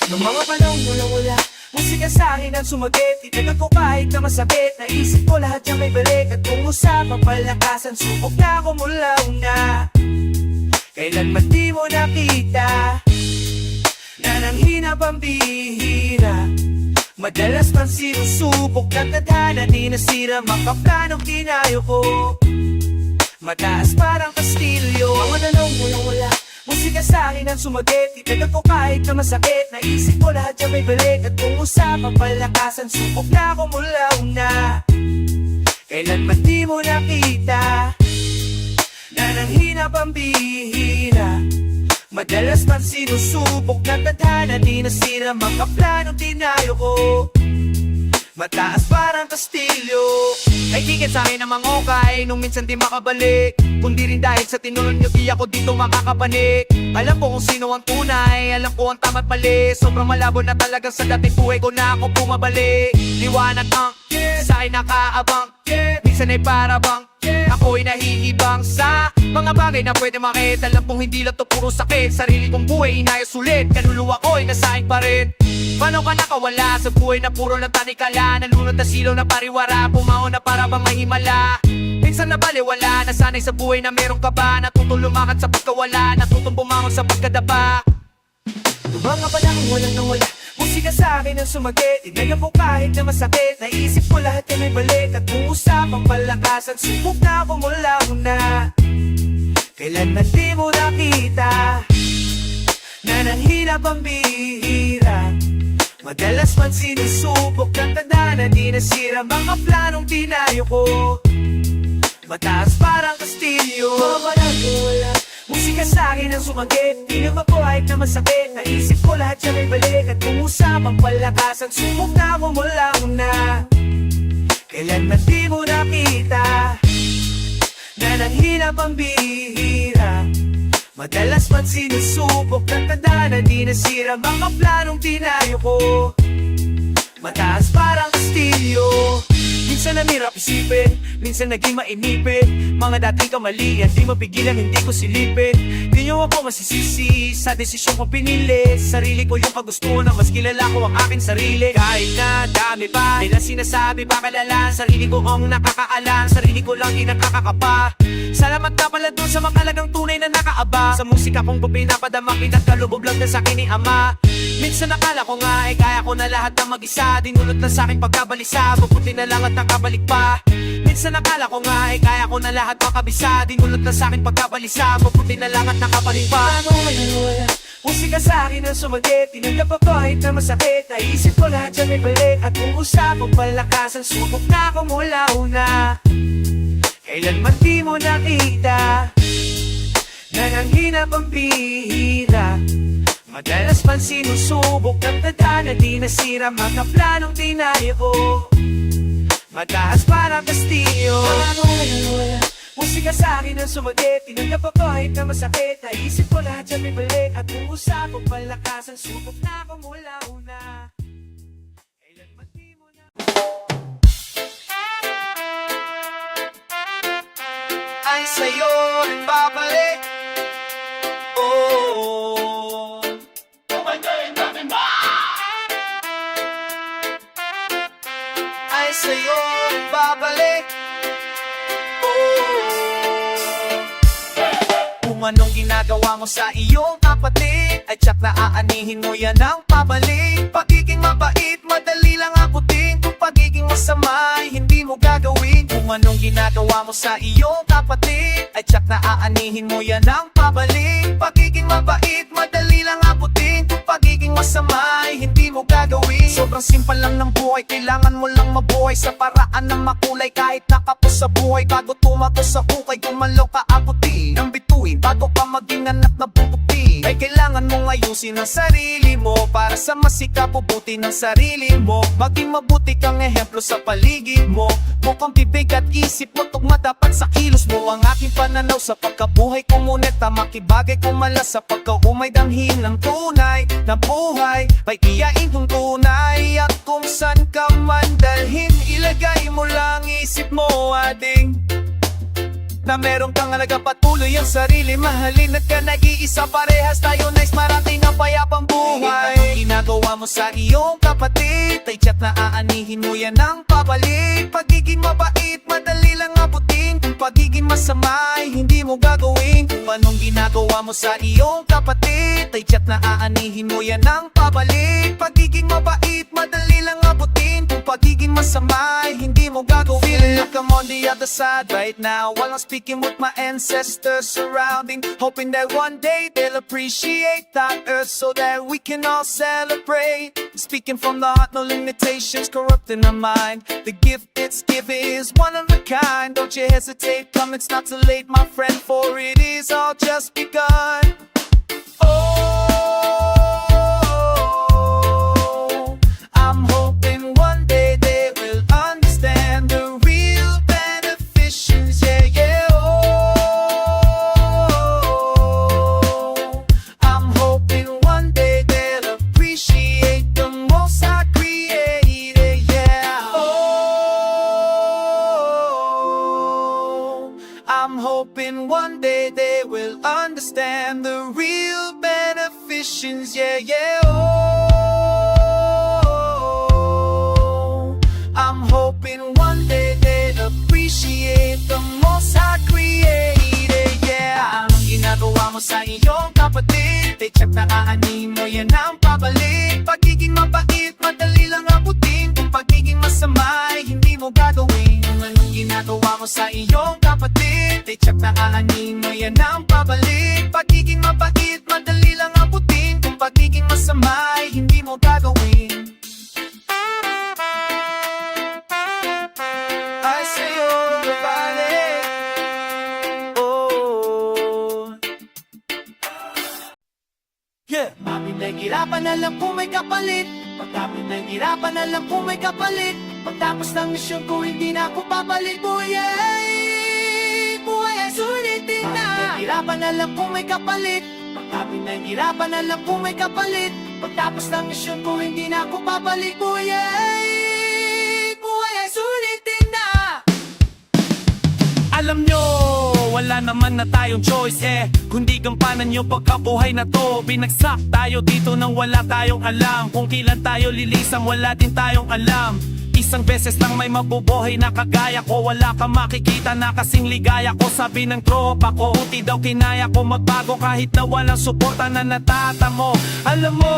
Noong mga panahon wala musika sa akin ang sumagit. Itagad ko kahit na masakit. Naisip ko lahat yung may balik. At kung usapang palakasan, subok na ako mula una. Kailanman di mo nakita na nanghina pang bihira. Madalas man sinusubok ng tadhana, di nasira makaplanong tinayo ko. Mataas parang kastilyo. Mga nanong wala musika sa akin ang sumagit. Itagad ko kahit na masakit. Naisip ko lahat yung may balik. At kung usapang palakasan, subok na ako mula una. Kailanman di mo nakita na nanghina pang bihira. Madalas man sinusubok ng tadhana, di nasira mga planong tinayo ko. Mataas parang kastilyo. Naitigit sa akin ang mga okay, nung minsan di makabalik. Kundi rin dahil sa tinulon nyo, di ako dito makakapanik. Alam ko kung sino ang tunay, alam ko ang tama't mali. Sobrang malabo na talaga sa dating buhay ko na ako bumabalik. Liwanag ang sa akin nakaabang, minsan ay para bang ako'y nahihibang sa mga bagay na pwede makita. Alam kong hindi lang to puro sakit. Sarili kong buhay inayos ulit, kaluluwa ko'y nasahin pa rin. Paano ka nakawala sa buhay na puro lang tanikala? Nalunod na silaw na pariwara, pumaon na para bang mahimala. Minsan na baliwala, nasanay sa buhay na meron ka ba? Natutong lumakad sa pagkawala, natutong bumangon sa pagkadapa. Mga panahon walang nawala musika sa akin ang sumagit. Inayan ko kahit na masakit. Naisip ko lahat ay may balik. At kung usapang palakasan, subok na ako mula una. Kailanman di mo nakita na nanghina pang bihira. Madalas man sinusubok ng tadhana, di nasira mga planong tinayo ko. Mataas parang kastilyo. Mga panahon wala musika sa akin ang sumagit. Tinama ko kahit na masakit. Naisip ko lahat siya may balik. At kung usapang palakasan, subok na ako mula una. Kailanman di mo nakita na nanghina pang bihira. Madalas man sinusubok ng tadhana, di nasira mga planong tinayo ko. Mataas parang kastilyo. Minsan namirap isipin, minsan naging mainipin. Mga dating kamalian, di mapigilan, hindi ko silipin. Di nyo ako masisisi sa desisyon ko pinili. Sarili ko yung kagustuhan, mas kilala ko ang aking sarili. Kahit na dami pa nila sinasabi pa kalalan, sarili ko ang nakakaalam, sarili ko lang din nakakakapa. Salamat ka pala dun sa mga halagang tunay na nakaaba. Sa musika kong pinapadama, pinagkalubob lang na sa'kin ni Ama. Minsan nakala ko nga kaya ko na lahat ng mag-isa. Dinulot na sa'king pagkabalisa, mabuti na lang at nakabalik pa. Minsan nakala ko nga kaya ko na lahat makabisa. Dinulot na sa'king pagkabalisa, mabuti na lang at nakabalik pa. Ano wala musika sa akin ang sumagit. Tinanggap ako kahit na masakit. Naisip ko lahat yan may balik. At kung usapang palakasan, subok na ako mula una. Kailanman di mo nakita na nanghina pang bihira. Madalas man sinusubok ng tadhana, di nasira mga planong tinayo ko. Mataas parang kastilyo. Wala musika sa akin ang sumagit. Tinanggap ako kahit na masakit. Naisip ko lahat yan may balik. At kung usapang palakasan, subok na ako mula una. Kailanman di mo na ay sa'yo rin babalik. Oh, ay sa'yo rin babalik. Kung anong ginagawa mo sa iyong kapatid, ay tsak na aanihin mo yan ang pabalik. Pagiging mabait, madali lang abutin. Kung pagiging masama, ay hindi mo gagawin. Kung anong ginagawa mo sa iyong kapatid, ay tsak na aanihin mo yan ang pabalik. Pagiging mabait, madali lang abutin. Kung pagiging masama, ay hindi mo gagawin. Sobrang simple lang ng buhay, kailangan mo lang mabuhay sa paraan ng makulay. Kahit nakapos sa buhay, bago tumato sa hukay, gumalaw ka abutin ang bituin bago ka maging anak na bubuti. Ay kailangan mong ayusin ang sarili mo para sa masikabubuti ng sarili mo. Maging mabuti kang ehemplo sa paligid mo. Mukhang bibig at isip mo, tugma dapat sa kilos mo. Ang aking pananaw sa pagkabuhay ko, ngunit makibagay ko malas sa pagkaumay. Damhin ng tunay na buhay, may iyain kong tunay. At kung saan ka man dalhin, ilagay mo lang isip mo ading. Na meron kang alaga patuloy ang sarili Mahalin at ka nag-iisa parehas tayo nice Marating ang payapang buhay Anong ginagawa mo sa iyong kapatid Ay chat na aanihin mo yan ang pabalik Pagiging mabait, madali lang abutin Kung pagiging masama ay hindi mo gagawin Kung anong ginagawa mo sa iyong kapatid Ay chat na aanihin mo yan ang pabalik Pagiging mabait, madali lang abutin Kung pagiging masama ay hindi mo gagawin Feeling like I'm on the other side right now While I'm speaking with my ancestors surrounding Hoping that one day they'll appreciate that earth So that we can all celebrate Speaking from the heart, no limitations corrupting our mind The gift it's given is one of a kind Don't you hesitate, come it's not too late my friend For it is all just begun Oh, I'm hoping one day they will understand the real beneficence, yeah, yeah. Oh, I'm hoping one day they'll appreciate the most I created, yeah. Oh, I'm hoping one day they will understand the real beneficence, yeah, yeah. Oh, I'm hoping one day they'll appreciate the most I created, yeah. Anong ginagawa mo sa iyong kapatid? Check na aanin mo yan ang pabalik Pagiging mabait, madali lang abutin Kung pagiging masama ay hindi mo gagawin Kung anong ginagawa mo sa iyong kapatid Check na aanin mo yan ang pabalik Pagiging mabait, madali lang abutin Kung pagiging masama ay hindi mo gagawin I say oh, balik oh. Yeah. Mami naghirapan na lang kung may kapalit Pagkami naghirapan na lang kung may kapalit Pagtapos ng misyon ko hindi na ako babalik Buhay ay sulitin na Naghirapan na lang kung may kapalit Pagkami naghirapan na lang kung may kapalit Pagtapos ng misyon ko hindi na ako babalik Buhay ay sulitin na Alam nyo, wala naman na tayong choice Kundi gampanan yung pagkabuhay na to Binagsak tayo dito nang wala tayong alam Kung kailan tayo lilisan wala din tayong alam Isang beses lang may mabubuhay na kagaya ko Wala kang makikita na kasing ligaya ko Sabi ng tropa ko, uti daw kinaya ko magbago Kahit na walang suporta na natatamo Alam mo,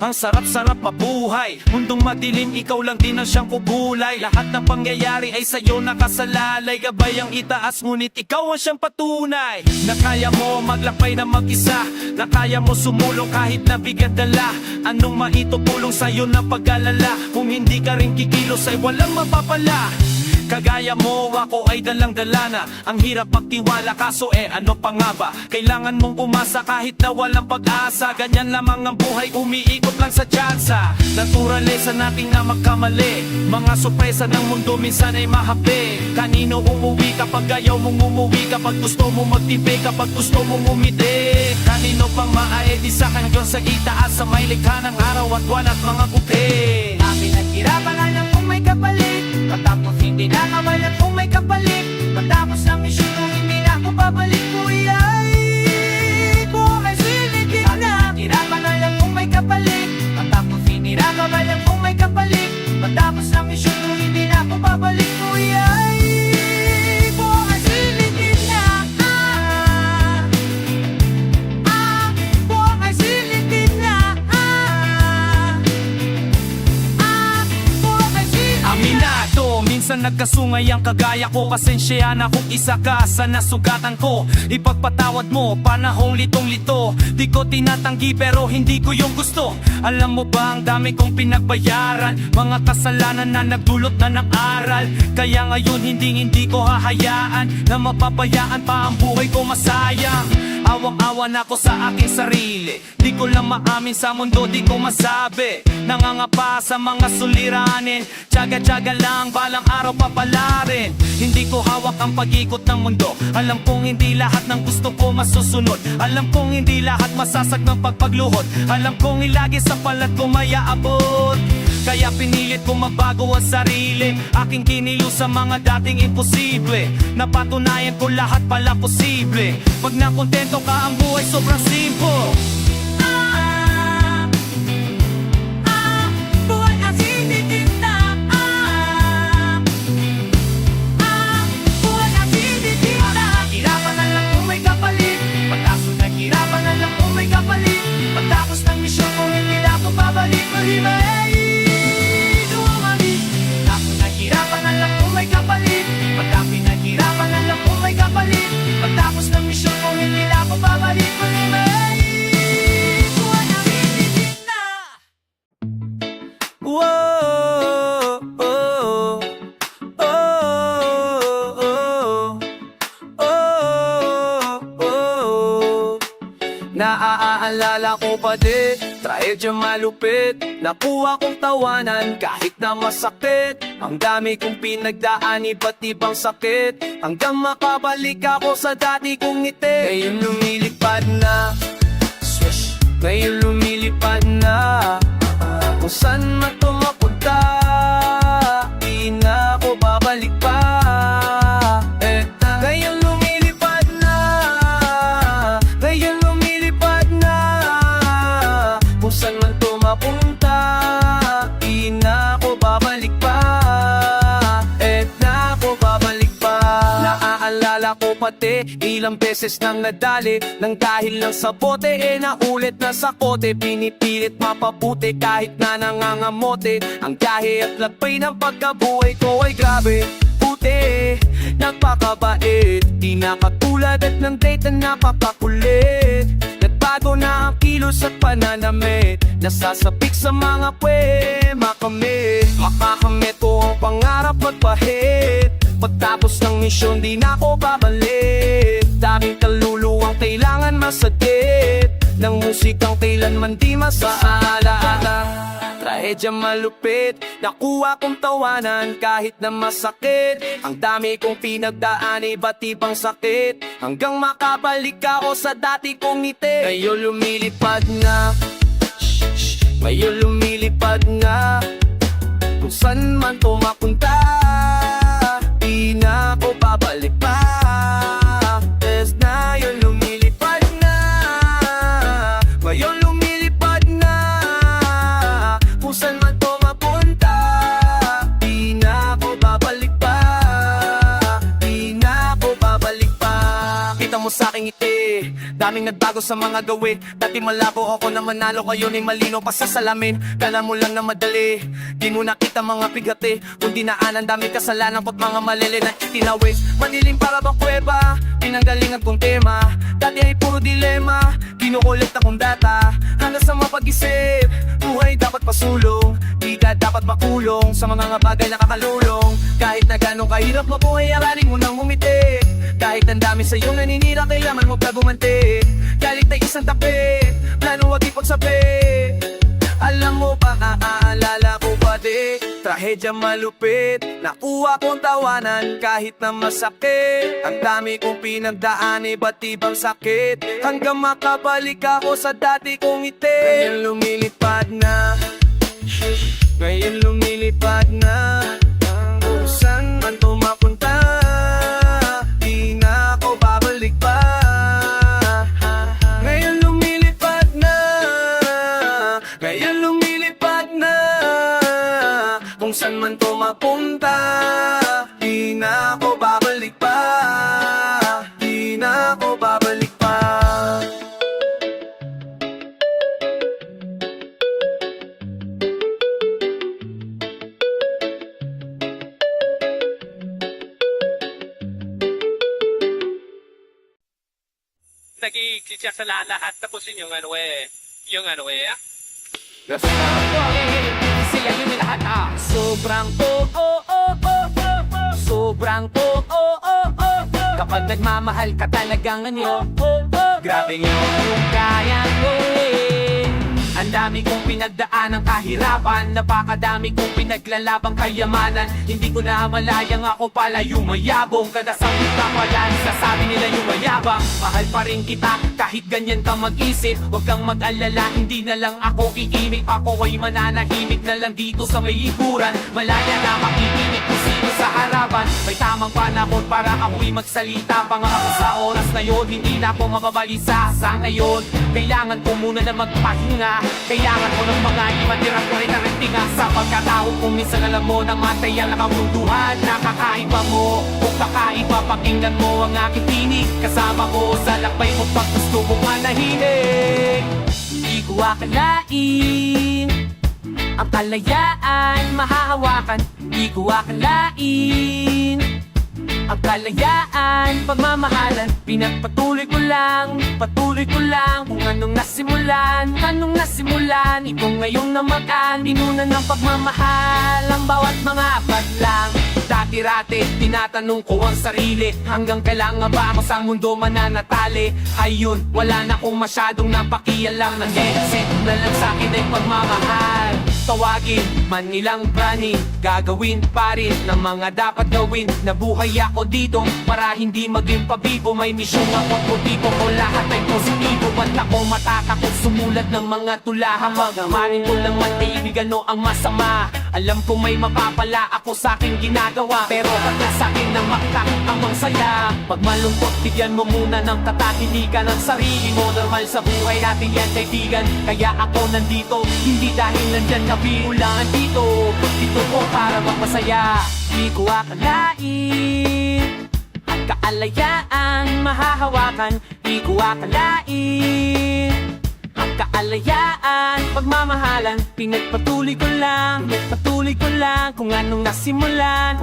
ang sarap-sarap mabuhay Mundong madilim, ikaw lang din ang siyang kubulay Lahat ng pangyayari ay sa'yo nakasalalay Gabay ang itaas, ngunit ikaw ang siyang patunay Na kaya mo maglakbay na mag-isa Na kaya mo sumulong kahit na bigat dala Anong maitutulong sa'yo ng pag-alala Kung hindi ka rin kikilos ay walang mapapala Kagaya mo, ako ay dalang-dala na Ang hirap magtiwala, kaso ano pa nga ba? Kailangan mong umasa kahit na walang pag-asa Ganyan lamang ang buhay, umiikot lang sa tsansa Naturalesa natin na magkamali Mga sorpresa ng mundo minsan ay mahapi Kanino umuwi kapag ayaw mong umuwi Kapag gusto mong magtipi, kapag gusto mong umiti Kanino pang maaedi sa hanggang sa itaas Sa may likha ng araw at buwan at mga kupi Kami naghirapan na lang kung may kapalit Patapos hindi na kawalan kung may kapalit Matapos ng misyon kung hindi na ako babalik Buhay ay sulitin na Hirapan na lang kung may kapalit Matapos hindi na kawalan kung may kapalit Matapos ng misyon kung hindi na ako babalik Buhay ay sulitin na Buhay sulitin na Aminado, minsan nagkasungay ang kagaya ko Pasensya na kung isa ka sa nasugatan ko Ipagpatawad mo, panahong litong-lito Di ko tinatanggi pero hindi ko yung gusto Alam mo ba ang dami kong pinagbayaran Mga kasalanan na nagdulot na ng aral Kaya ngayon hindi ko hahayaan Na mapabayaan pa ang buhay ko masayang Awang-awa na ako sa aking sarili Di ko lang maamin sa mundo, di ko masabi Nangangapa sa mga suliranin Tsaga-tsaga lang, balang araw papalarin Hindi ko hawak ang pag-ikot ng mundo Alam kong hindi lahat ng gusto ko masusunod Alam kong hindi lahat masasag ng pagpagluhod Alam kong ilagi sa palat ko may aabot Kaya pinilit kong mabago ang sarili, aking kinilos sa mga dating imposible. Napatunayan ko lahat pala posible. Pag nakontento ka, ang buhay sobrang simple. Buhay ang sinitinda. Buhay ang sinitinda. Hirapan na lang kung may kapalit, pagkaso naghirapan na lang kung may kapalit. Pagtapos ng misyon kung hindi na ako babalik, mahimay dumami. Ako naghirapan na lang kung may kapalit, pagka pinaghirapan na lang kung may kapalit. Pagtapos ng misyon kung hindi na ako babalik, mahimay buhay ang sinitinda. Whoa, oh, oh, oh, oh, oh. Naaalala ko pa din, trahedya malupit. Nakuha kong tawanan kahit na masakit. Ang dami kong pinagdaan, iba't ibang sakit, hanggang makabalik ako sa dati kong ngiti. Ngayon lumilipad na, swish. Ngayon lumilipad na, kung saan man tumapunta, di na ako babalik pa. Ngayon lumilipad na, ngayon lumilipad na, kung saan man tumapunta, di na ako babalik pa. Na ako babalik pa. Naaalala ko pati, ilang beses nang nadali, nang dahil lang sa bote, naulit na sa kote. Pinipilit mapabuti kahit na nangangamote. Ang gahe at lagpay ng pagkabuhay ko ay grabe, puti, nagpakabait. Di na katulad at ng date na napapakulit. Nagbago na ang kilos at pananamit, nasasabik sa mga makamit. Makakamit ko ang pangarap at pahit. Pagtapos ng misyon di na ako babalik. Daming kaluluwang kailangan masadit, ng musikang kailanman di masaalaala. Trahedya malupit, nakuha kong tawanan kahit na masakit. Ang dami kong pinagdaan, iba't ibang sakit, hanggang makabalik ako sa dati kong ngiti. Ngayon lumilipad na, ngayon lumilipad na, kung saan man tumapunta, di na ako babalik pa. Ngayon lumilipad na, ngayon lumilipad na, kung saan man tumapunta, di na ako babalik pa. Di na ako babalik pa. Kita mo sa aking ngiti, daming nagbago sa mga gawin. Dati malabo ako na manalo, kayo na'y malino pa sa salamin. Kala mo lang na madali, di mo nakita mga pigati. Kung dinaanan, daming kasalanan ko't mga malili na itinawis. Madilim para bang kuweba, pinanggalingan kong tema. Dati ay puro dilema, kinukulit akong data. Hanggang sa mapag-isip, buhay dapat pasulong. Di ka dapat makulong sa mga bagay na kakalulong. Kahit na gano'ng kahirap mabuhay, araling mo nang umiti. Kahit ang dami sa'yo naninira, kailangan mo pa gumanti. Galit ay isang tabi, plano wag ipagsabi. Alam mo ba, naaalala ko pa di, trahedya malupit, nakuha kong tawanan kahit na masakit. Ang dami kong pinagdaan, iba't ibang sakit, hanggang makabalik ako sa dati kong ngiti. Ngayon lumilipad na, ngayon lumilipad na, kung saan man tumapunta, di na ako babalik pa. Ngayon lumilipad na, ngayon lumilipad na, kung saan man tumapunta, di na ako babalik pa. Di na ako babalik pa. Nag-i-exit sa lahat, tapos yung ano eh. Sila yun lahat sobrang sobrang kapag nagmamahal ka talagang ano, grabe yun kung kaya ko Ang dami kong pinagdaan ng kahirapan, napakadami kong pinaglalabang kayamanan. Hindi ko na malayang ako pala yung mayabong. Kada sabi ka pala, sasabi nila yung mayabang. Mahal pa rin kita kahit ganyan ka mag-isip. Huwag kang mag-alala, hindi na lang ako iimik. Ako ay mananahimik na lang dito sa may likuran. Malaya na makikinig kung sino sa harapan. May tamang panahon para ako'y magsalita. Pangako sa oras na yun, hindi na ako mababalisa. Sa ngayon, kailangan ko muna na magpahinga. Kailangan ko ng mga imatirang ko rin na rentinga. Sa pagkatao kung minsan alam mo na matay ang nakamunduhan. Nakakaiba mo, kung kakaiba pakinggan mo ang aking tinig. Kasama ko sa lakbay mo pag gusto mong manahimik. Di ko akalain ang kalayaan mahahawakan. Di ko akalain ang kalayaan, pagmamahalan. Pinagpatuloy ko lang, patuloy ko lang. Kung anong nasimulan ito ngayong namagaan. Inunan ng pagmamahal ang bawat mga padlang. Dati-rati, tinatanong ko ang sarili, hanggang kailan nga ba ako sa mundo mananatali? Ayun, wala na akong masyadong napakialam. Nag-e-accept na lang sa'kin ay pagmamahal. Tawagin man nilang prani, gagawin pa rin ng mga dapat gawin. Nabuhay ako dito para hindi maging pabibo. May misyong ako't motibo ko, lahat ay positibo. Ba't ako matatakot sumulat ng mga tulahan? Magamarin ko lang man kaibigan o ang masama. Alam ko may mapapala ako sa aking ginagawa, pero pagka sa akin ng makita ang mangsaya. Pag malungkot, bigyan mo muna ng tatahilikan ang sarili mo. Normal sa buhay natin yan, kaibigan. Kaya ako nandito, hindi dahil nandyan na biulangan dito. Dito ko para magpasaya. Di ko akalain ang kaalayaan mahahawakan. Di ko akalain ang kaalayaan, pagmamahalan. Pinagpatuloy ko lang, kung anong nasimulan,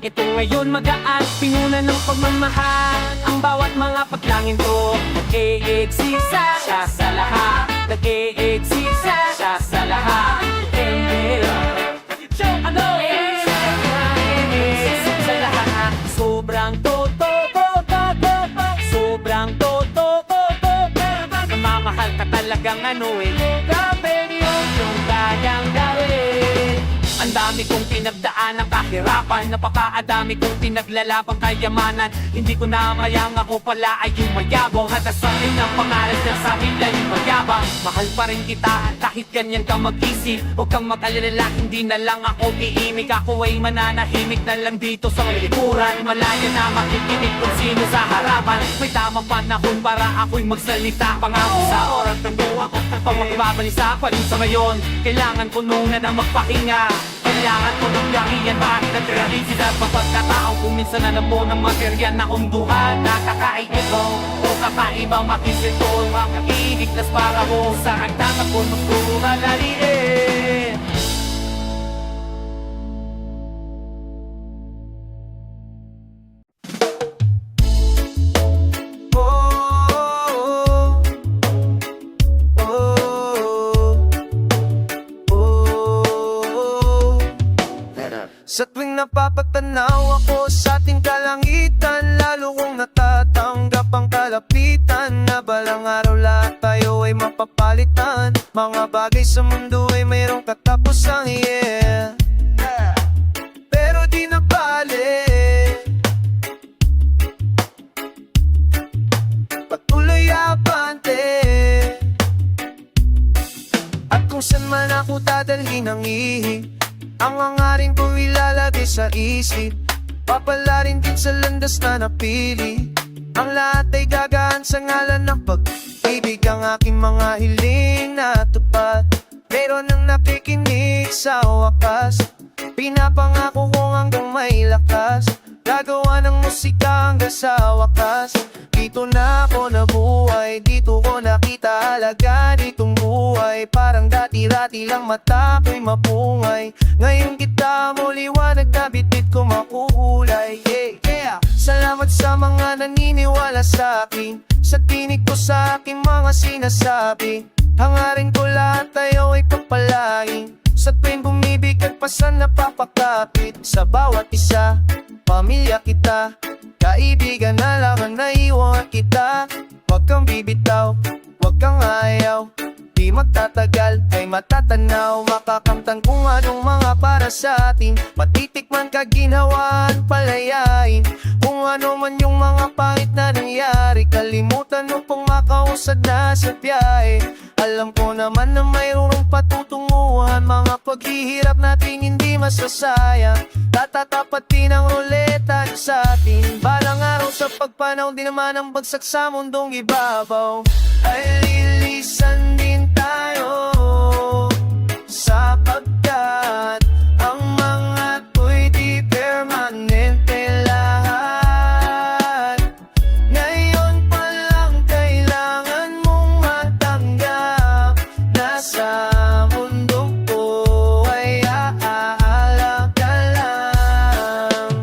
ito ngayon magaan. Pinuna ng pagmamahal ang bawat mga paglangin ko. Nag-e-exisa siya sa lahat, nag-e-exisa siya sa lahat. Sa lahat, sobrang mahal ka talagang grabe yun yung kayang gawin. Ang dami kong pinagdaan ng kahirapan, napakaadami kong pinaglalabang kayamanan. Hindi ko na mayang ako pala ay yung mayabong. Hatas sa akin ang pangalan na sa akin lang yung mayabang. Mahal pa rin kita kahit ganyan ka mag-isip. Huwag kang mag-alala, hindi na lang ako iimik. Ako ay mananahimik na lang dito sa likuran. Malaya na makikinig kung sino sa harapan. May tamang panahon para ako'y magsalita. Pangako sa oras ng buwa ko pang magbabalisa pa rin sa ngayon. Kailangan ko muna na magpahinga. Kailangan ko nung yakiyan bakit ang tradisidad. Pagkatao kung minsan alam mo ng material na unduhan. Nakakaigito o kakaibang makisito. Makakiiglas para mo sa nagtatapon mo malaliin. Sa tuwing napapatanaw ako sa ating kalangitan, lalo kong natatanggap ang kalapitan na balang araw lahat tayo ay mapapalitan. Mga bagay sa mundo ay mayroong katapusan, yeah. Pero di na bale, patuloy abante. At kung saan man ako dadalhin ang ihig, ang hangarin ko ilalagay sa isip. Papalarin din sa landas na napili. Ang lahat ay gagaan sa ngalan ng pag-ibig. Ang aking mga hiling na tupad, meron nang nakikinig sa wakas. Pinapangako kong hanggang may lakas, gagawa ng musika hanggang sa wakas. Dito na ako nabuhay, dito ko nakita halaga ditong buhay. Parang dati-rati lang mata ko'y mapungay. Ngayon kita mo liwanag na bitbit ko makukulay, yeah. Kaya salamat sa mga naniniwala sa akin, sa tinig ko sa aking mga sinasabi. Hangarin ko lahat tayo ay papalain, sa tuwing bumibig at pasan napapakapit. Sa bawat isa, pamilya kita, kaibigan na lang ang naiwan kita. Huwag kang bibitaw, huwag kang ayaw, di magtatagal ay matatanaw. Makakamtan kung anong mga para sa atin, matitikman kaginhawaan, palayain kung ano man yung mga pangit na nangyari. Kalimutan mo pong makausad na sa biyahe. Alam ko naman na mayroong patutunguhan, mga paghihirap natin hindi masasayang. Tatatapat din ang ruleta sa atin. Balang araw sa pagpanaw, di naman ang bagsak sa mundong ibabaw ay lilisan din tayo, sapagkat ang mga to'y di permanente lahat. Ngayon pa lang kailangan mong matanggap na sa mundong to ay aalala ka lang.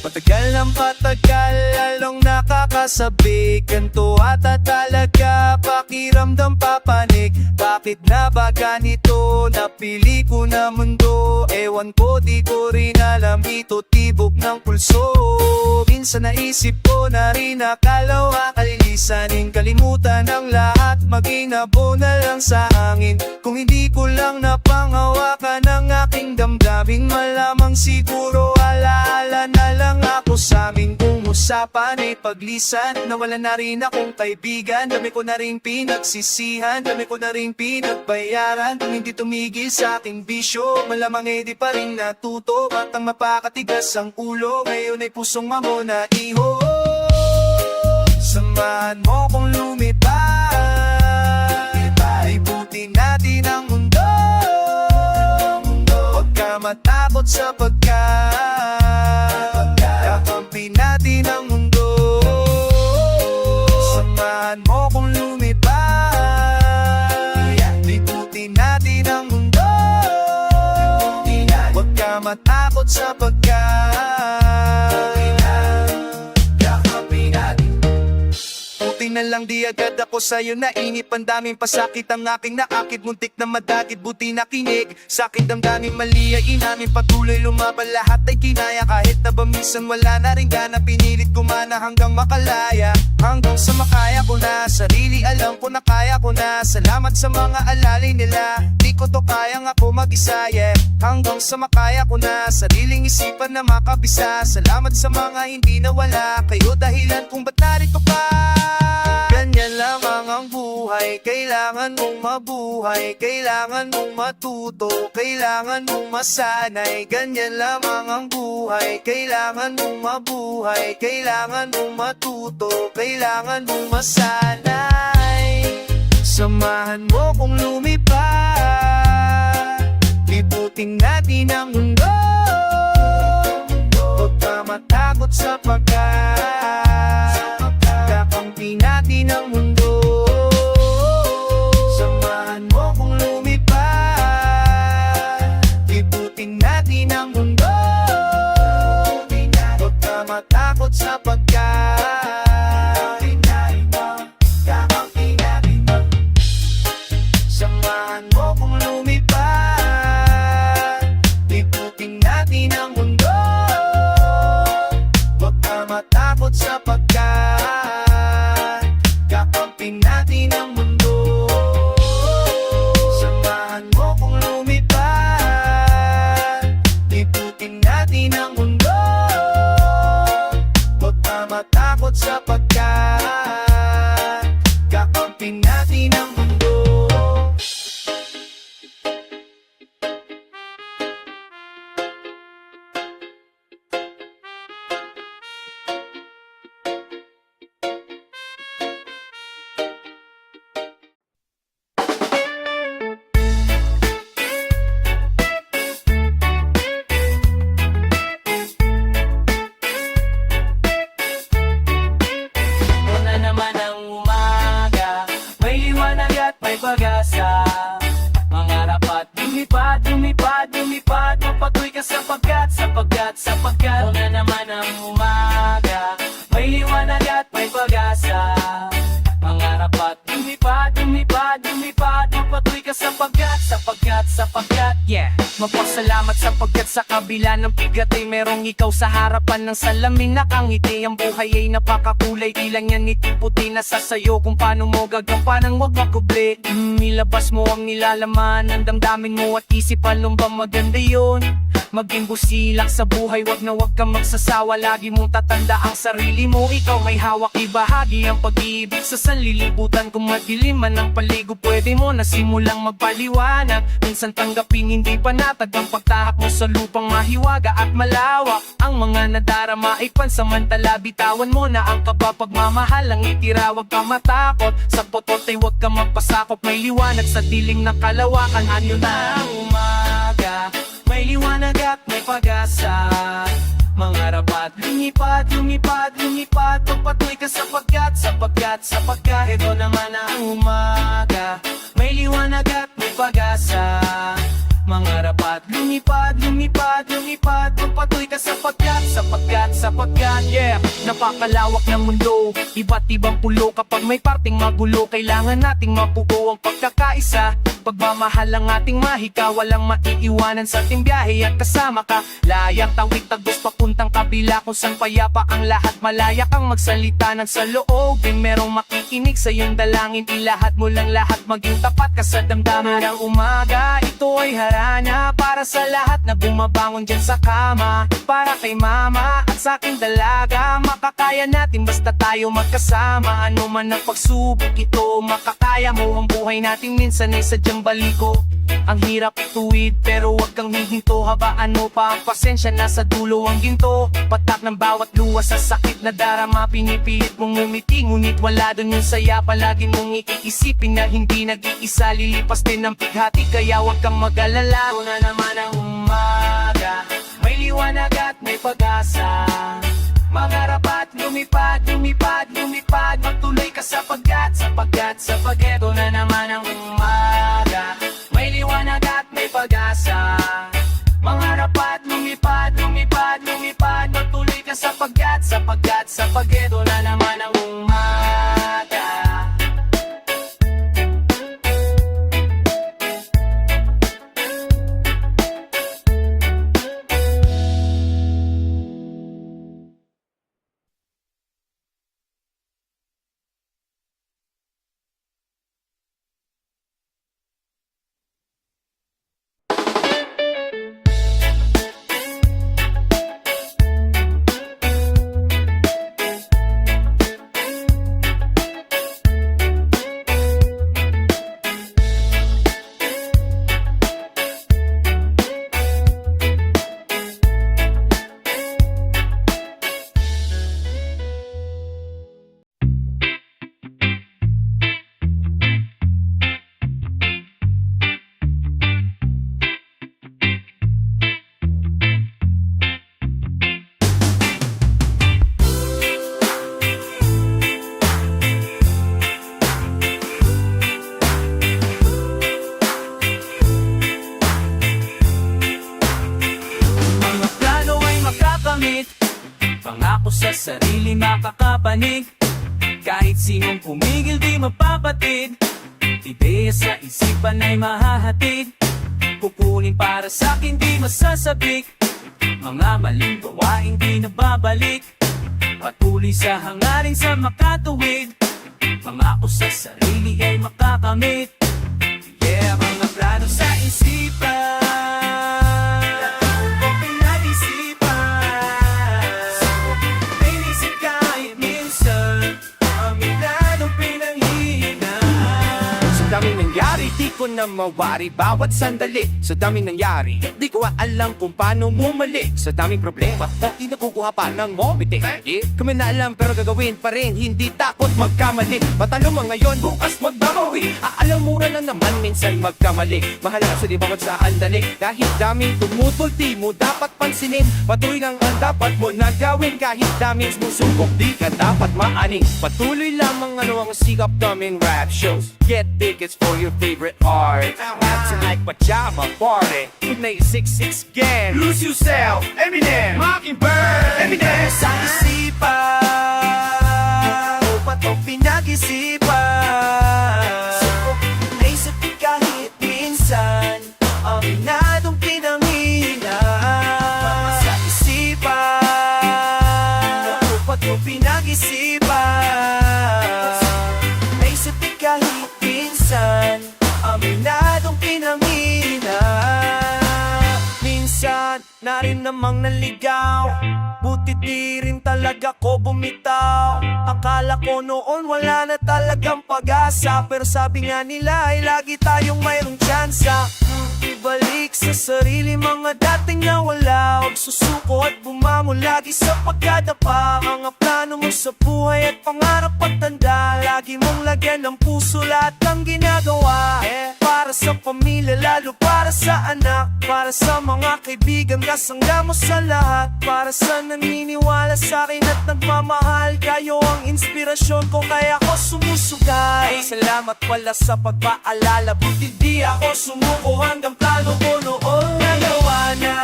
Patagal ng patagal, lalong nakakasabi. Ganto ata talaga, pakiramdam papanik. Bakit na ba ganito, napili ko na mundo? Ewan ko, di ko rin alam, ito tibok ng pulso. Minsan naisip ko na rin akalaw akalilisanin, kalimutan ang lahat, maging abo na lang sa hangin. Kung hindi ko lang napanghawakan ang aking damdamin, malamang siguro alaala na lang ako sa amin. Kung usapan ay paglisan, nawala na rin akong kaibigan. Dami ko na rin pinagsisihan, dami ko na rin pinagbayaran. Kung hindi tumigil sa aking bisyo, malamang eh di pa rin natuto. Batang mapakatigas ang ulo, ngayon ay pusong mamo na iho. Samahan mo kong lumipad, libutin natin ang mundo. Huwag ka matakot sapagkat kakampi natin ang mundo. Samahan mo kong lumipad, libutin natin ang mundo. Huwag ka matakot sapagkat kakampi natin. Buti na lang di agad ako sa'yo nainip. Ang daming pasakit ang aking naakit, muntik na madagit, buti nakinig. Sakit damdamin mali ay inamin, patuloy lumaban, lahat ay kinaya. Kahit na ba minsan wala na rin gana, pinilit kumana hanggang makalaya. Hanggang sa makaya ko na, sarili alam ko na kaya ko na. Salamat sa mga alalay nila, di ko to kayang ako mag-isa, yeah. Hanggang sa makaya ko na, sariling isipan na makabisa. Salamat sa mga hindi nawala, kayo dahilan kung ba't narito ka. Ganyan lamang ang buhay, kailangan mong mabuhay, kailangan mong matuto, kailangan mong masanay. Ganyan lamang ang buhay, kailangan mong mabuhay, kailangan mong matuto, kailangan mong masanay. Samahan mo kong lumipad, libutin natin ang mundo. Huwag ka matakot sapagkat kakampi natin ang mundo. Samahan mo kong lumipad, libutin natin ang mundo. Huwag ka matakot sapagkat kakampi natin. Samahan mo kong lumipad, libutin natin ang mundo. Huwag ka matakot sapagkat kakampi natin ang mundo. Samahan mo kong lumipad, libutin natin ang mundo. Huwag ka matakot sapagkat kakampi natin ang mundo. lumipad mapatuloy ka sapagkat o na naman ang umaga, may liwanag at may pag-asa. Mangarap at lumipad mapatuloy ka sapagkat yeah. Magpasalamat sapagkat sa kabila ng bigat ay merong ikaw sa harapan ng salamin. Nakangiti ang buhay ay napakakulay, ilang yan itiputi na sasayo kung paano mo gagampanan, wag makubli. Ilabas mo ang nilalaman ng damdamin mo at isip, alam ba maganda yun? Maging busilak sa buhay, wag kang magsasawa. Lagi mong tatanda ang sarili mo, ikaw may hawak, ibahagi ang pag-ibig sa sanlilibutan. Kung madilim man ang paligid, pwede mo na simulang magpaliwanag. Minsan tanggapin hindi panatag ang pagtahak mo sa lupang mahiwaga at malawak. Ang mga nadarama ay pansamantala, bitawan mo na ang kaba, pagmamahal ang itira, wag kang matakot. Sa potot ay wag kang magpasakop, may liwanag sa dilim ng kalawakan. Ano na ang umaga, may liwanag at may pag-asa. Mangarap at lumipad pagpatuloy ka sapagkat ito naman ang umaga, may liwanag at may pag-asa. Mangarap at lumipad pagpatuloy ka sapagkat yeah. Napakalawak ng mundo, iba't ibang pulo. Kapag may parting magulo, kailangan nating mapugo ang pagkakaisa. Pagmamahal ang ating mahika, walang maiiwanan sa ating biyahe at kasama ka. Layak tawid tagos papuntang kabila, kung saan payapa ang lahat. Malaya kang magsalita ng saloobin, merong makikinig sa iyong dalangin. Ilahat mo lang lahat, maging tapat ka sa damdamin ng umaga. Ito ay harana para sa lahat na bumabangon dyan sa kama. Para kay mama at sa aking dalaga, makakaya natin basta tayo magkasama. Ano man ang pagsubok, ito makakaya mo. Ang buhay natin minsan ay sadyang baliko. Ang hirap ituwid pero wag kang hihinto. Habaan mo pa ang pasensya, nasa dulo ang ginto. Patak ng bawat luwa sa sakit na darama, pinipilit mong ngumiti ngunit wala dun yung saya. Palagi mong iisipin na hindi nag-iisa, lilipas din ang pighati kaya wag kang mag-alala. Una naman ang umaga, may liwanag at may pag-asa. Mangarap at lumipad magtuloy ka sapagkat ito na naman ang umaga, may liwanag at may pag-asa. Mangarap at lumipad magtuloy ka sapagkat ito na naman ang umaga. Pangako sa sarili makakapanig, kahit sinong pumigil di mapapatid. Ideya sa isipan ay mahahatid, kukunin para sa'kin di masasabik. Mga maling gawain di nababalik, patuloy sa hangarin sa makatuwid. Pangako sa sarili ay makakamit, yeah. Mga plano sa isipan, daming nangyari, di ko na mawari bawat sandali. Sa daming nangyari, di ko alam kung paano bumalik. Sa daming problema, di nakukuha pa ng mobitik. Kami na alam pero gagawin pa rin, hindi takot magkamali. Matalo mo ngayon, bukas magbabawi. Alam mo na naman minsan magkamali. Mahalaga sa di bawat sa andali. Kahit daming tumutol, di mo dapat pansinin. Patuloy lang ang dapat mo na gawin. Kahit daming susubok, di ka dapat maaning. Patuloy lamang ang sikap daming rap shows. Get tickets for your favorite heart. Acting like pajama party. Nate 66 gang. Lose yourself. Eminem. Mockingbird. Eminem. Sa isipan O ba't o pinag-isipan Naisip din kahit minsan Aminadong pinanghina Sa isipan O ba't o pinag-isipan Naisip din kahit minsan Aminadong pinanghina Minsan na rin namang naligaw Buti di rin talaga ko bumitaw Akala ko noon wala na talagang pag-asa Pero sabi nga nila ay lagi tayong mayroong tsansa Ibalik sa sarili mga dating nawala Huwag susuko at bumangon lagi sa pagkadapa Mga plano mo sa buhay at pangarap pagtanda Lagi mong lagyan ng puso lahat ng ginagawa Para sa pamilya lalo para sa anak Para sa mga kaibigan kasangga mo sa lahat Para sa naniniwala sa akin at nagmamahal Kayo ang inspirasyon ko kaya ako sumusugay Salamat pala sa pagpaalala Buti di ako sumuko hanggang plano ko noon Nagawa na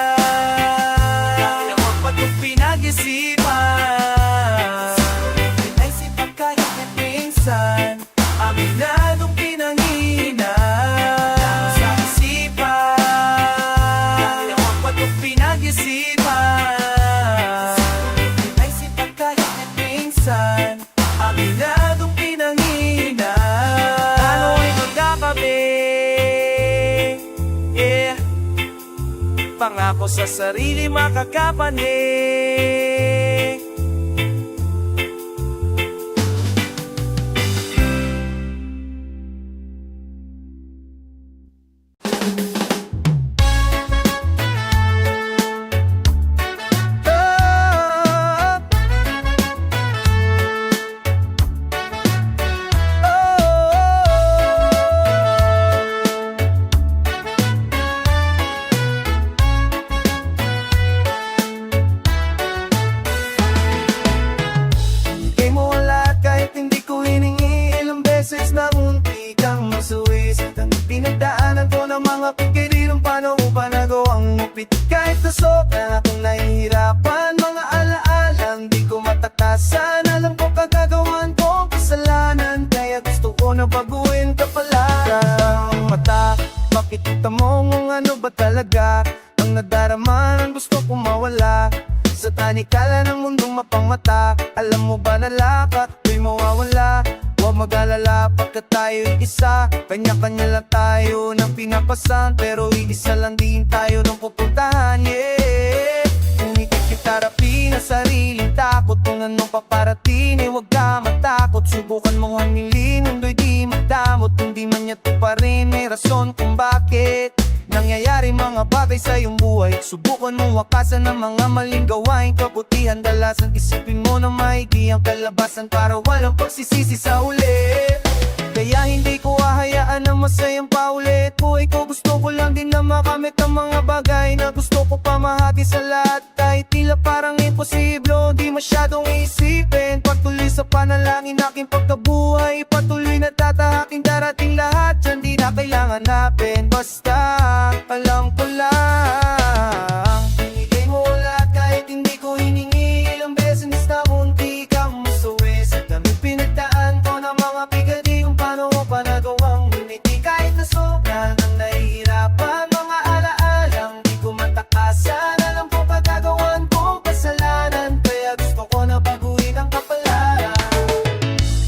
Dahil ako pa itong pinag-isipan Naisipan kahit minsan Aminadong pinanghina Sa isipan Dahil ako pa itong pinag-isipan Naisipan kahit minsan Aminadong pinanghina Ano ay magkakabi Yeah Pangako sa sarili makakapanig na munti kang masuwis Ang pinagdaanan ko ng mga pagkairirang paano mo pa nagawang mupit Kahit na sobra akong nahihirapan Mga alaalang di ko matakasan Alam ko kagagawan ko kasalanan Kaya gusto ko na baguhin ka pala Ang mata, makikita mo kung ano ba talaga Ang nadarama ng gusto kong mawala Sa tanikala ng mundong mapangmata Alam mo ba na lakat, ko'y mawawala Huwag mag-alala pagka tayo'y isa Kanya-kanya lang tayo ng pinapasan Pero iisa lang din tayo ng pupuntahan, yeah Unikit kita rapin ang sariling takot Kung anong paparating, huwag ka matakot Subukan mong hamilin, mundo'y di magdamot Kung di man niya to pa rin, may rason kung bakit Nangyayari mga bagay sa iyong buhay Subukan mong wakasan ang mga maling gawain Kabutihan dalasan, isipin mo na maigi ang kalabasan Para walang pagsisisi sa uli Kaya hindi ko hahayaan na masayang paulit Buhay ko gusto ko lang din na makamit ang mga bagay Na gusto ko pamahati sa lahat Kahit tila parang imposible Di masyadong isipin Patuloy sa panalangin aking pagkabuhay Patuloy na tatahaking darating lahat Diyan di na kailangan hanapin Basta alam ko lang Binigay mo lahat kahit hindi ko hiningi Ilang beses na munti kang masuwi Sa dami pinagdaan ko ng mga bigadi Kung paano mo pa nagawang hindi kahit na sobra nang nahihirapan Mga alaalang di ko matakasan Alam ko pagkagawan kong kasalanan Kaya gusto ko na baguhin ang kapalaran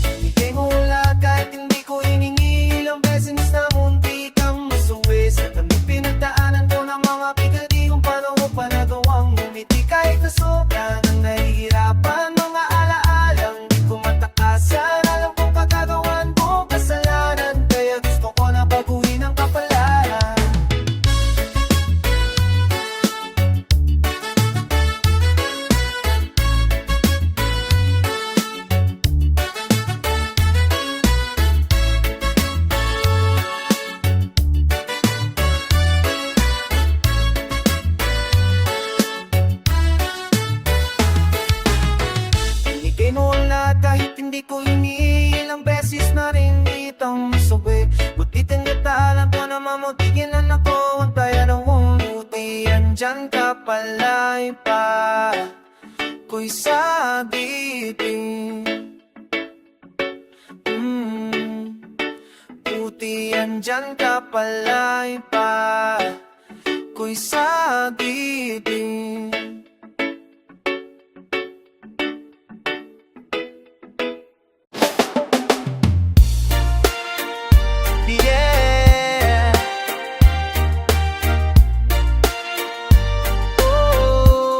Binigay mo lahat kahit hindi ko hiningi Ilang beses na munti kang masuwi Sa dami pinagdaanan ko ng mga bigadi Kung paano mo pa nagawang umiti kahit na sobra nang nahihirapan Mga alaalang di ko matakasan Alam ko pagkagawan ko kasalanan Kaya gusto ko na baguhin ang kapalaran Binigay mo ang lahat kahit hindi ko hinihilang beses na rin itang masabi Buti tinggata alam ko kapalay pa ko'y sabibig. Puti yan dyan kapalay pa ko'y sabibig. Yeah. Oh.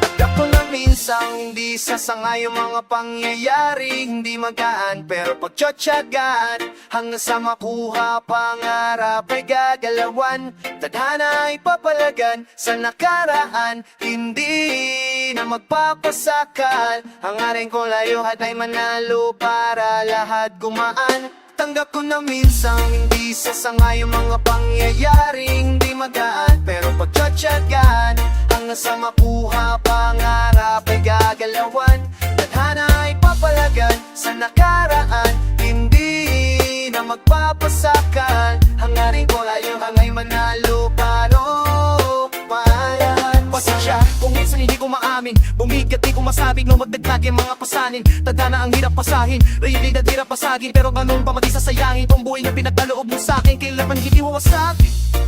At ako na minsang hindi sasangay yung mga pangyayari, hindi magaan pero pagtsatsagan hanggang sa makuha pangarap ay gagalawan. Tadhana ay papalagan sa nakaraan, hindi na magpapasakal. Hangarin ko layuhan ay manalo para lahat gumaan. Tanggap ko na minsang hindi sasangay yung mga pangyayari, hindi magaan pero pagtsatsagan hanggang sa makuha pangarap ay gagalawan. Tadhana ay papalagan sa nakaraan, hindi na magpapasakal. Hangarin ko layuhan ay manalo para malahat. Pasensya kung minsan hindi ko maamin, bumigat di ko masabing no magdagdag yung mga pasanin. Tadhana ang hirap pasahin, realidad hirap pasagin, pero ganun pa mati sasayangin tong buhay na pinagkaloob mo sa'kin. Kailangan hindi wawasak.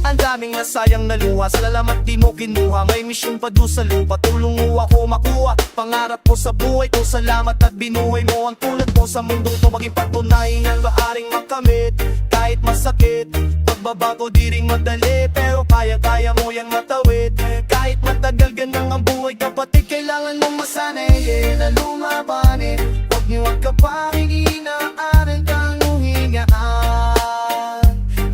Ang daming nasayang naluha, salamat di mo kinuha. May misyon pa doon sa lupa, tulong mo ako makuha pangarap ko sa buhay ko. Salamat at binuhay mo ang tulad ko sa mundong to, maging patunay ng maaring makamit kahit masakit. Pagbabago di ring madali, pero kaya-kaya mo yang matawid. Kahit matagal ganang ang buhay kapatid, kailangan mong masanay na lumabanin. Huwag niyo ang kapanginginaan kang huhingaan,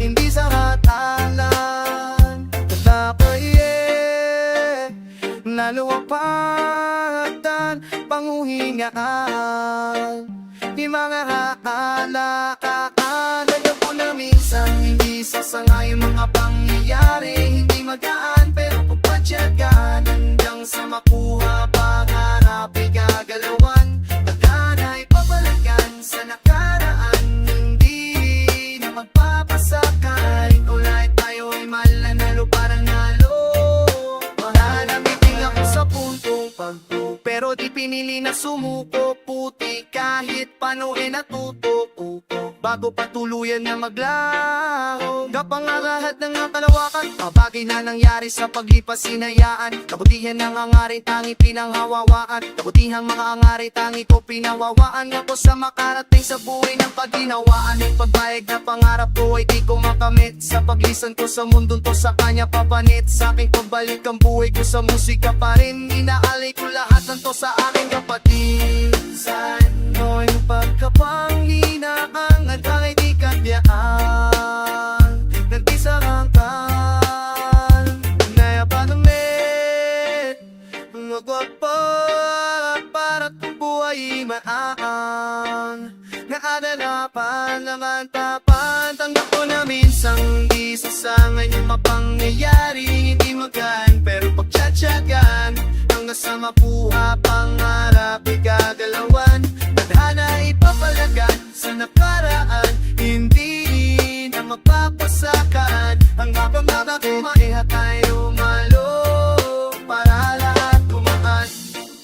hindi sa hatalan. Tatapay naluwapatan panghuhingaan, di mga halakaan. Kaya po na minsan hindi sasangay yung mga pangyayari, hindi magaan pero pagpatyagan hanggang sa makuha pangarap ay gagalawan. Tadhana ay papalagan sa nakaraan, hindi na magpapasakay. Ulit tayo ay malanalo para nalo. Mananamiting ako sa puntong pagto, pero di pinili na sumuko. Puti kahit paano ay natutuko bago patuluyan na maglaho. Kapangarahat ng ang kalawakan, mabagay na nangyari sa paglipas sinayaan. Kabutihan ng hangarin tangi pinanghawawaan, kabutihang mga hangarin tangi ko pinawawaan. Ako sa makarating sa buhay ng pagginawaan, yung pagbayag na pangarap ko ay di ko makamit. Sa paglisan ko sa mundong to sa kanya papanit, sa aking pagbalik ang buhay ko sa musika pa rin. Inaalay ko lahat ng to sa aking kapatid. Sa'yo yung pagkapanghinaan at ay di kabyaan, nagtisarangkan naya panamit magwapa para itong buhay maan. Naadalapan lang ang tapan, tanggap ko na minsang di sasangan yung mapangyayari, hindi magaan pero pagtsatsagan hanggang sa mapuha pangarap ay gagalawan. Tadhana ay papalagan sa nakaraan, hindi na magpapasakan. Ang mapamata kumaiha tayo malo para lahat tumaan,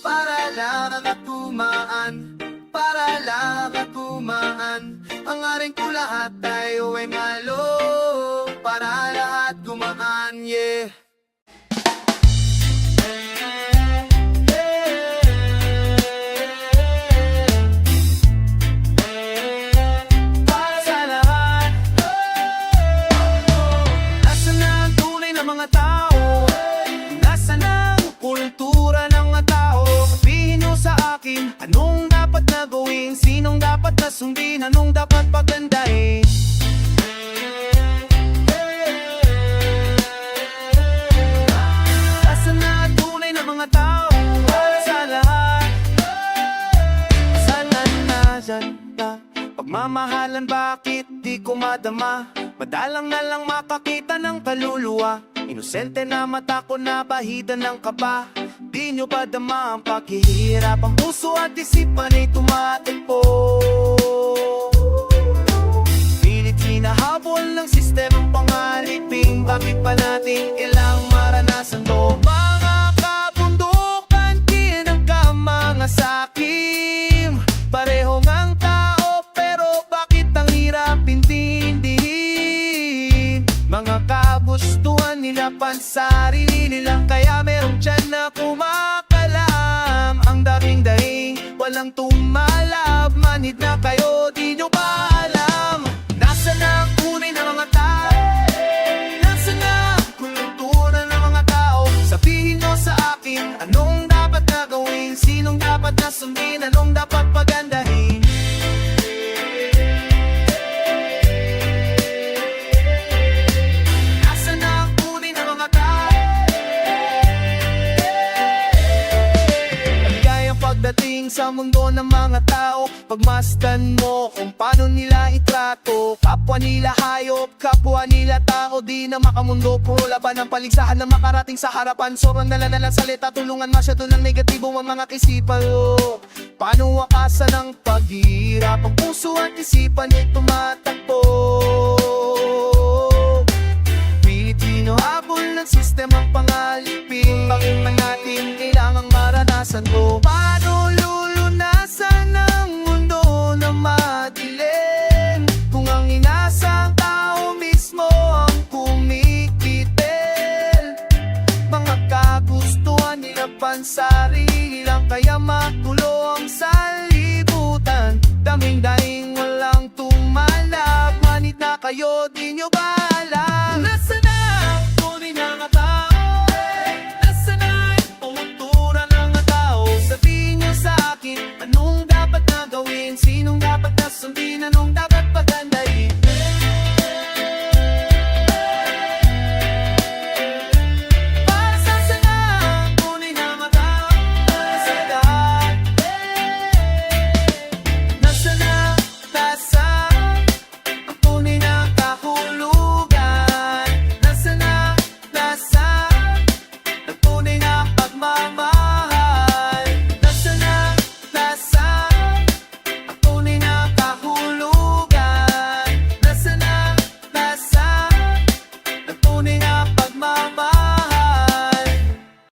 para lahat tumaan, para lahat tumaan. Ang aring ko lahat tayo ay malo para lahat gumaan, yeah. Anong dapat na gawin? Sinong dapat na sundin? Anong dapat pagandahin? Asan na ang tunay na mga tao? Sa lahat sana na dyan ka. Pagmamahalan bakit di ko madama? Madalang na lang makakita ng kaluluwa. Inosente na mata ko na bahidan ng kaba. Di nyo ba dama ang paghihirap? Ang puso at isipan ay tumatalpo. Pilit hinahabol ng sistemang pangaliping. Bakit pa natin ilang maranasan to? Mga kabundukan, tinangka mga sakim. Pareho ngang tao, pero bakit ang hirap intindihin? Mga kagustuhan nila pansarili nila, kaya merong tiyan na kumakalam. Ang daring-daring, walang tumalab. Manhid na kayo, di nyo ba alam? Nasaan na ang tunay na mga tao? Nasaan na ang kultura ng mga tao? Sabihin nyo sa akin, anong dapat na gawin? Sinong dapat na sundin? Anong dapat pagandahin? Nasaan na ang tunay na mga tao? Maligayang pagdating sa mundo ng mga tao. Pagmasdan mo kung paano nila itrato. Kapwa nila hayop, kapwa nila tao. Di na makamundo, puro laban ang paligsahan na makarating sa harapan. Sobrang nalalalang salita, tulungan masyado ng negatibo ang mga kisipan. Paano wakasan ang paghihirap? Ang puso at isipan ay tumatakbo. Pilipino habol ng sistemang pangalipin. Bakit man natin kailangang maranasan to?